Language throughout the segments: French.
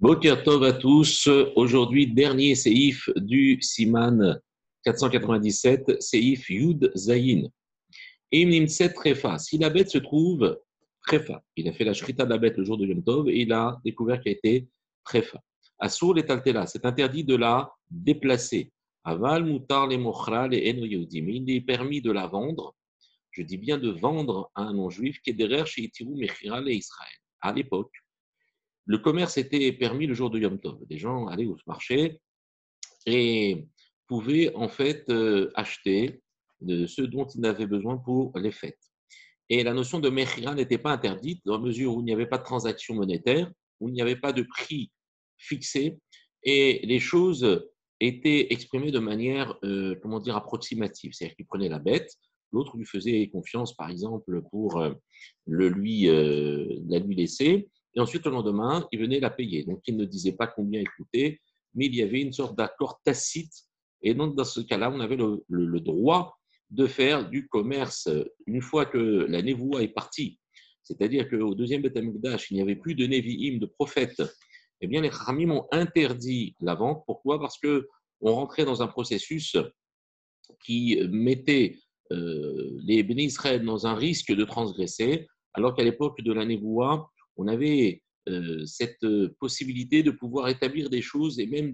Boker Tov à tous. Aujourd'hui, dernier séif du Siman 497, séif Yud Zayin. Im Nimtset Trefa. Si la bête se trouve Trefa, il a fait la shrita de la bête le jour de Yom Tov et il a découvert qu'elle était Trefa. Assour les taltela, c'est interdit de la déplacer. Aval mutar les mochra les eno yehudim. Il est permis de la vendre, je dis bien de vendre à un non-juif, qui est derrière chez Itiru Mechira et Israël. À l'époque, le commerce était permis le jour de Yom Tov. Les gens allaient au marché et pouvaient en fait acheter de ce dont ils avaient besoin pour les fêtes. Et la notion de mechira n'était pas interdite dans la mesure où il n'y avait pas de transaction monétaire, où il n'y avait pas de prix fixé et les choses étaient exprimées de manière, comment dire, approximative. C'est-à-dire qu'il prenait la bête, l'autre lui faisait confiance, par exemple, pour la lui laisser, et ensuite, le lendemain, il venait la payer. Donc, il ne disait pas combien il coûtait, mais il y avait une sorte d'accord tacite. Et donc, dans ce cas-là, on avait le droit de faire du commerce une fois que la névoua est partie. C'est-à-dire qu'au deuxième Beth Amikdash, il n'y avait plus de Nevi'im, de prophètes. Eh bien, les Khamim ont interdit la vente. Pourquoi ? Parce qu'on rentrait dans un processus qui mettait les bénis Israël dans un risque de transgresser, alors qu'à l'époque de la Névoua, on avait cette possibilité de pouvoir établir des choses et même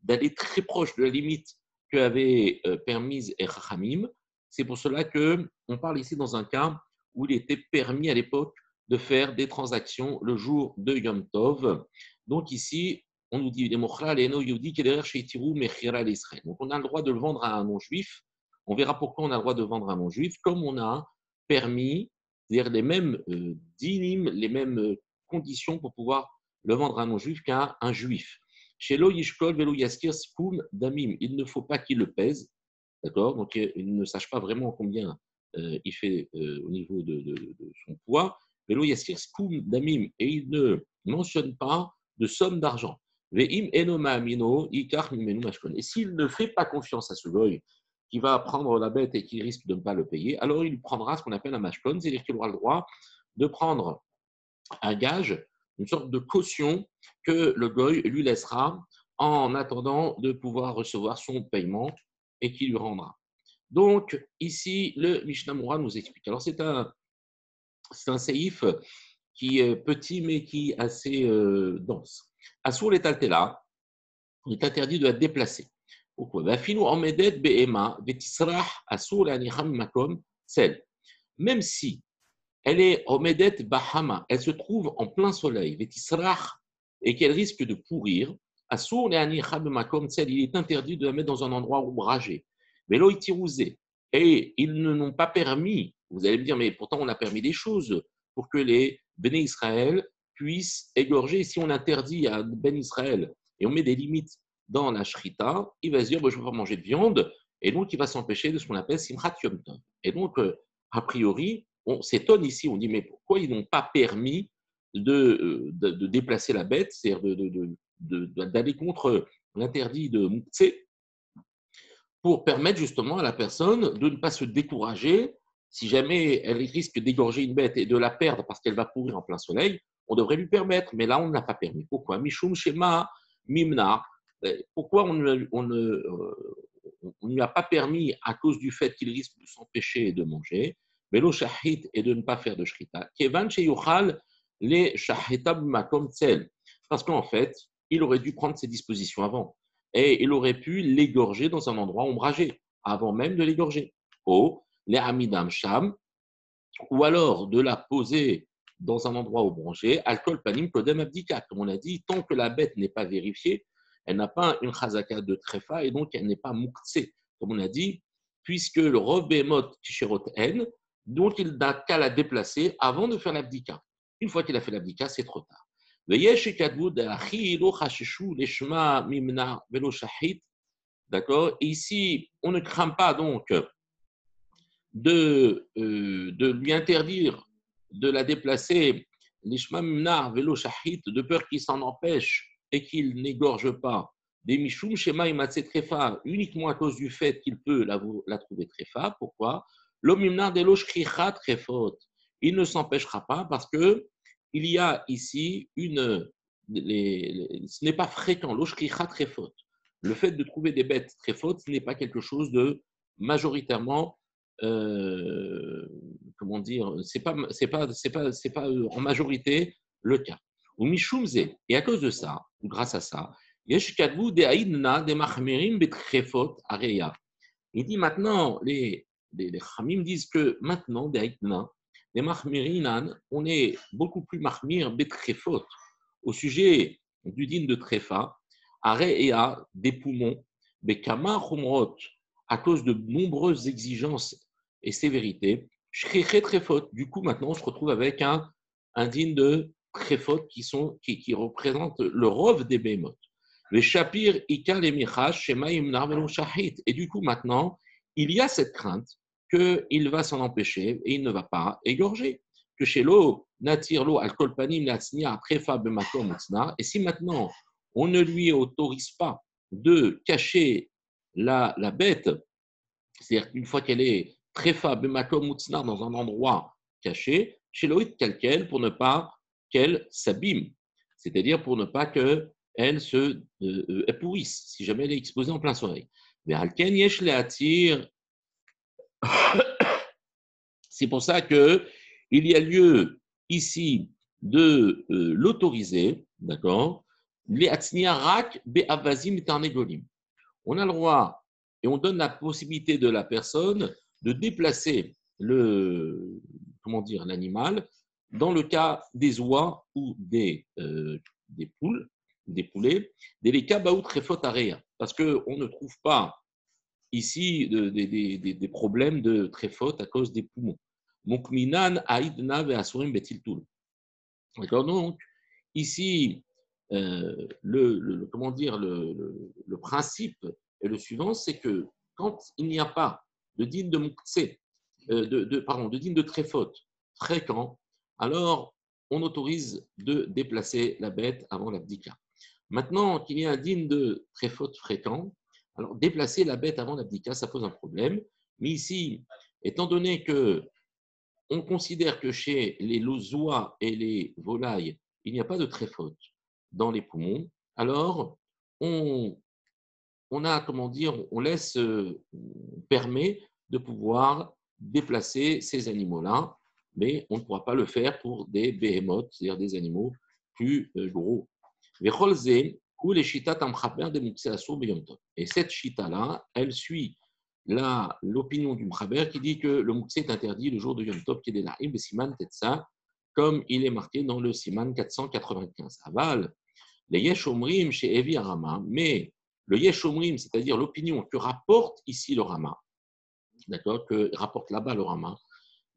d'aller très proche de la limite qu'avait permise Echachamim. C'est pour cela qu'on parle ici dans un cas où il était permis à l'époque de faire des transactions le jour de Yom Tov. Donc ici, on nous dit donc on a le droit de le vendre à un non-juif. On verra pourquoi on a le droit de vendre à un non-juif, comme on a permis, c'est-à-dire les mêmes dinim, les mêmes conditions pour pouvoir le vendre à un non-juif qu'à un juif. Chez Lo Yishkol Velo Yaskir Spoum Damim, il ne faut pas qu'il le pèse, d'accord? Donc il ne sache pas vraiment combien il fait au niveau de son poids. Velo Yaskir Spoum Damim, et il ne mentionne pas de somme d'argent. Et s'il ne fait pas confiance à ce goy qui va prendre la bête et qui risque de ne pas le payer, alors il prendra ce qu'on appelle un mashkon, c'est-à-dire qu'il aura le droit de prendre un gage, une sorte de caution que le goy lui laissera en attendant de pouvoir recevoir son paiement et qui lui rendra. Donc, ici, le Mishnah Moura nous explique. Alors, c'est un séif qui est petit mais qui est assez dense. Assour les taltela, il est interdit de la déplacer. Pourquoi ? Même si elle est omedet bahama, elle se trouve en plein soleil, et qu'elle risque de pourrir, il est interdit de la mettre dans un endroit ombragé. Et ils ne n'ont pas permis, vous allez me dire, mais pourtant on a permis des choses pour que les béné Israël puissent égorger. Si on interdit à Ben Israël et on met des limites dans la shrita, il va se dire, je ne veux pas manger de viande, et donc il va s'empêcher de ce qu'on appelle simchat yom tov. Et donc, a priori, on s'étonne ici, on dit, mais pourquoi ils n'ont pas permis de déplacer la bête, c'est-à-dire d'aller contre l'interdit de Moukse, pour permettre justement à la personne de ne pas se décourager. Si jamais elle risque d'égorger une bête et de la perdre parce qu'elle va pourrir en plein soleil, on devrait lui permettre, mais là on ne l'a pas permis. Pourquoi ? Mishum Shema Mimna. Pourquoi on ne lui a pas permis à cause du fait qu'il risque de s'empêcher de manger, Velo Shahit, et de ne pas faire de Shrita. Kevan Sheyuchal les Shahita Makom Tzel. Parce qu'en fait, il aurait dû prendre ses dispositions avant et il aurait pu l'égorger dans un endroit ombragé, avant même de l'égorger. Les Amidam Sham, ou alors de la poser dans un endroit ombragé, Alcool Panim Kodem Abdika. Comme on a dit, tant que la bête n'est pas vérifiée, elle n'a pas une chazaka de trefa et donc elle n'est pas mouktsé. Comme on a dit, puisque le Rov Behemot Tisherot N, donc il n'a qu'à la déplacer avant de faire l'abdika. Une fois qu'il a fait l'abdika, c'est trop tard. D'accord. Ici, on ne craint pas donc de lui interdire de la déplacer, l'ishma mimnar velo shahit, de peur qu'il s'en empêche et qu'il n'égorge pas, des mishum shema imatse trefa, uniquement à cause du fait qu'il peut la trouver trefa. Pourquoi ? L'omimnar de l'oshkricha trefot, il ne s'empêchera pas parce que il y a ici une ce n'est pas fréquent. L'oshricha très faute. Le fait de trouver des bêtes très fautes, ce n'est pas quelque chose de majoritairement, comment dire, c'est pas en majorité le cas. Ou mishumze. Et à cause de ça, ou grâce à ça, yesh kadvu de aïdna de machmerim betrefot areya. Il dit maintenant, les Khamim disent que maintenant, les Mahmirinan, on est beaucoup plus Mahmir betrefot au sujet du din de Trefa, Areya, des poumons, Bekama Khumrot, à cause de nombreuses exigences et sévérités, Shreche Trefot. Du coup, maintenant, on se retrouve avec un din de Trefot qui représente le rov des Behemoth. Le Shapir, Ika, les Michash, Shema, Imnar, Velo, Shahit. Et du coup, maintenant, il y a cette crainte qu'il va s'en empêcher et il ne va pas égorger. Que chez l'eau, Natir, l'eau, Al-Kolpanim, Natsnia, Trefa, Bemakom, Mutsna. Et si maintenant, on ne lui autorise pas de cacher la bête, c'est-à-dire qu'une fois qu'elle est Trefa, Bemakom, Mutsna, dans un endroit caché, chez l'eau, calquel, pour ne pas qu'elle s'abîme. C'est-à-dire pour ne pas que elle se pourrisse si jamais elle est exposée en plein soleil. C'est pour ça qu'il y a lieu ici de l'autoriser, d'accord. Les rak be'avazim tarnegolim. On a le droit et on donne la possibilité de la personne de déplacer l'animal dans le cas des oies ou des poules, des poulets, des kabaout refot area, parce qu'on ne trouve pas ici des problèmes de tréfot à cause des poumons. Mukminan aidna ve'asurim betiltul. D'accord. Donc ici, le principe est le suivant, c'est que quand il n'y a pas de din de muktsé, de din de tréfot fréquent, alors on autorise de déplacer la bête avant l'abdika. Maintenant qu'il y a un din de tréfot fréquent, alors déplacer la bête avant l'abdika, ça pose un problème. Mais ici, étant donné que on considère que chez les oies et les volailles, il n'y a pas de tréfot dans les poumons, alors on laisse, on permet de pouvoir déplacer ces animaux-là, mais on ne pourra pas le faire pour des behemoths, c'est-à-dire des animaux plus gros. Et cette chita-là, elle suit l'opinion du Mchaber qui dit que le Moukse est interdit le jour de Yom Tov, qui est des Na'im, le Siman Tetsa, comme il est marqué dans le Siman 495. Aval, les Yesh Omrim chez Evi Arama, mais le Yesh Omrim, c'est-à-dire l'opinion que rapporte ici le Rama, d'accord, que rapporte là-bas le Rama,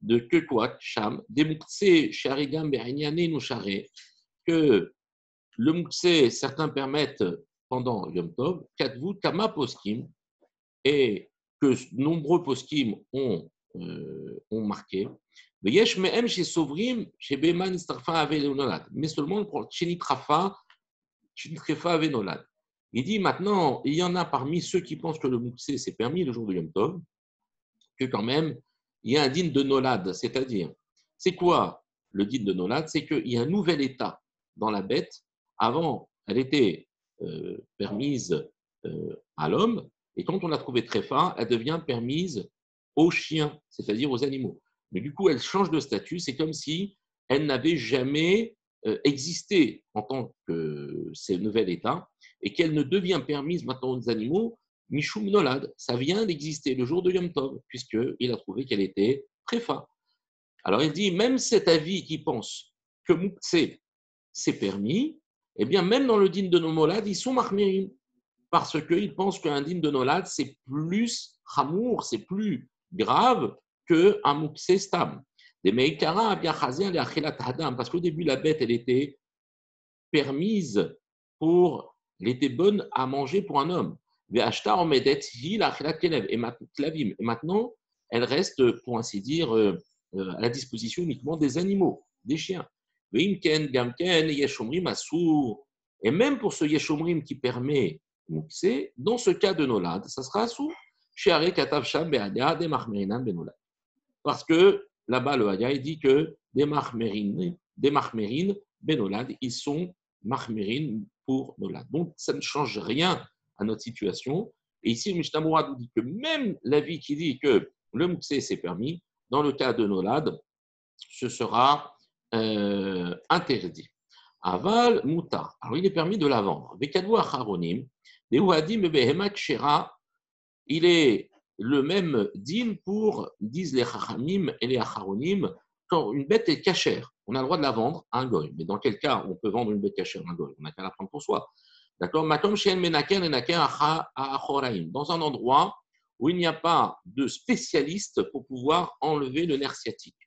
de que quoi, Sham, des Moukse, Sharigam, Be'anyane, Nouchare, que le Moukse, certains permettent pendant Yom Tov, Katvu, Kama Poskim, et que nombreux poskim ont marqué. Mais seulement pour Chenitrafa Avenolad. Il dit maintenant, il y en a parmi ceux qui pensent que le Moussé c'est permis le jour de Yom Tov, que quand même, il y a un din de Nolad. C'est-à-dire, c'est quoi le din de Nolad? C'est qu'il y a un nouvel état dans la bête. Avant, elle était permise à l'homme, et quand on l'a trouvée très fin, elle devient permise aux chiens, c'est-à-dire aux animaux. Mais du coup, elle change de statut, c'est comme si elle n'avait jamais existé en tant que ce nouvel état, et qu'elle ne devient permise maintenant aux animaux, Mishum Nolad, ça vient d'exister le jour de Yom Tov, puisqu'il a trouvé qu'elle était très fin. Alors il dit, même cet avis qui pense que Mouktsé, c'est permis, eh bien même dans le din de Nomolad, ils sont mahmirim, parce qu'ils pensent qu'un din de Nolad, c'est plus chamour, c'est plus grave qu'un Mouktsé stam. Des Meikara, parce qu'au début, la bête, elle était permise elle était bonne à manger pour un homme. Et maintenant, elle reste, pour ainsi dire, à la disposition uniquement des animaux, des chiens. Et même pour ce yeshomrim qui permet Mouksé, dans ce cas de Nolad, ça sera sous parce que là-bas, le Haya, il dit que des mahmérines Benolad, ils sont Mahmirin pour Nolad. Donc, ça ne change rien à notre situation. Et ici, le Mishnah Mourad nous dit que même l'avis qui dit que le Moussé c'est permis, dans le cas de Nolad, ce sera interdit. Aval Moutar. Alors, il est permis de la vendre. Vekadou Acharonim, Deuadim Behemat Shera, il est le même din pour, disent les Chachamim et les Acharonim, quand une bête est cachère, on a le droit de la vendre à un goy. Mais dans quel cas on peut vendre une bête cachère à un goy? On n'a qu'à la prendre pour soi. D'accord? Dans un endroit où il n'y a pas de spécialiste pour pouvoir enlever le nerf sciatique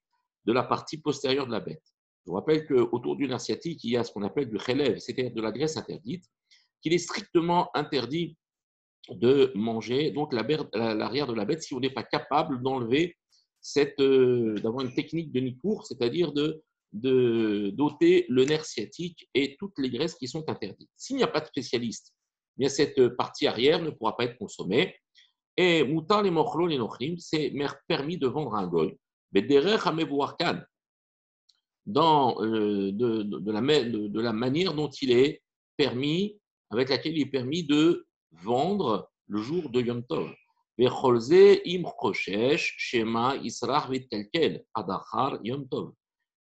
de la partie postérieure de la bête. Je vous rappelle qu'autour du nerf sciatique, il y a ce qu'on appelle du chélève, c'est-à-dire de la graisse interdite, qu'il est strictement interdit de manger donc l'arrière de la bête si on n'est pas capable d'enlever d'avoir une technique de nicour, c'est-à-dire d'ôter le nerf sciatique et toutes les graisses qui sont interdites. S'il n'y a pas de spécialiste, bien cette partie arrière ne pourra pas être consommée. Et moutar les mochlo les nochrim, c'est permis de vendre un goy. Mais derrière hamevouarkan, de la manière dont il est permis, avec laquelle il est permis de vendre le jour de Yom Tov.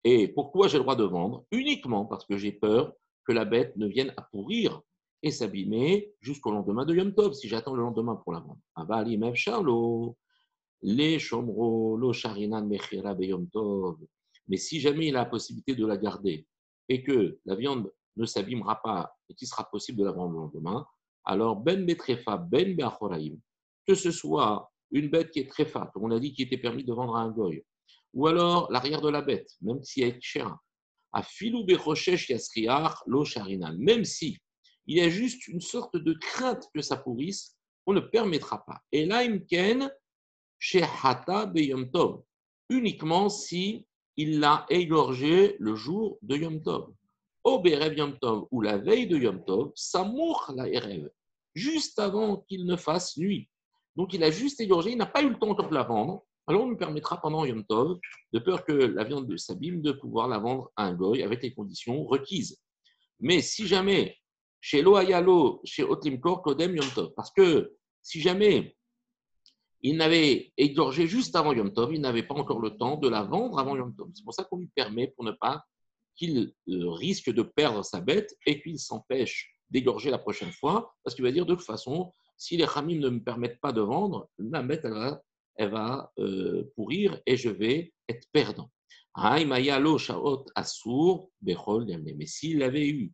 Et pourquoi j'ai le droit de vendre? Uniquement parce que j'ai peur que la bête ne vienne à pourrir et s'abîmer jusqu'au lendemain de Yom Tov, si j'attends le lendemain pour la vendre. Les shomro, lo sharinan mechira beyom tov. Mais si jamais il a la possibilité de la garder et que la viande ne s'abîmera pas et qu'il sera possible de la vendre le lendemain, alors ben betrefa, ben beachoraim, que ce soit une bête qui est tréfa, comme on a dit, qui était permis de vendre à un goy, ou alors l'arrière de la bête, même si elle est chère, à filou bechoshesh yasriach lo sharinan, même si il y a juste une sorte de crainte que ça pourrisse, on ne permettra pas. Et là, imken, chez Hata Beyom Tov, uniquement si il l'a égorgé le jour de Yom Tov. Au Berev Yom Tov, ou la veille de Yom Tov, Samour la Erev, juste avant qu'il ne fasse nuit. Donc il a juste égorgé, il n'a pas eu le temps encore de la vendre. Alors on lui permettra pendant Yom Tov, de peur que la viande s'abîme, de pouvoir la vendre à un goy avec les conditions requises. Mais si jamais, chez Loayalo, chez Otlimkor, Kodem Yom Tov, parce que si jamais il n'avait égorgé juste avant Yom Tov, il n'avait pas encore le temps de la vendre avant Yom Tov. C'est pour ça qu'on lui permet, pour ne pas qu'il risque de perdre sa bête et qu'il s'empêche d'égorger la prochaine fois, parce qu'il va dire de toute façon, si les Khamim ne me permettent pas de vendre, la bête, elle va pourrir et je vais être perdant. Mais s'il avait eu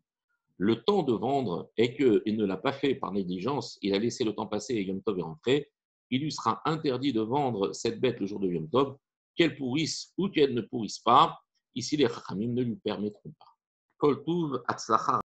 le temps de vendre et qu'il ne l'a pas fait par négligence, il a laissé le temps passer et Yom Tov est rentré, il lui sera interdit de vendre cette bête le jour de Yom Tov, qu'elle pourrisse ou qu'elle ne pourrisse pas. Ici, les Chachamim ne lui permettront pas. Kol Tuv, Hatzlacha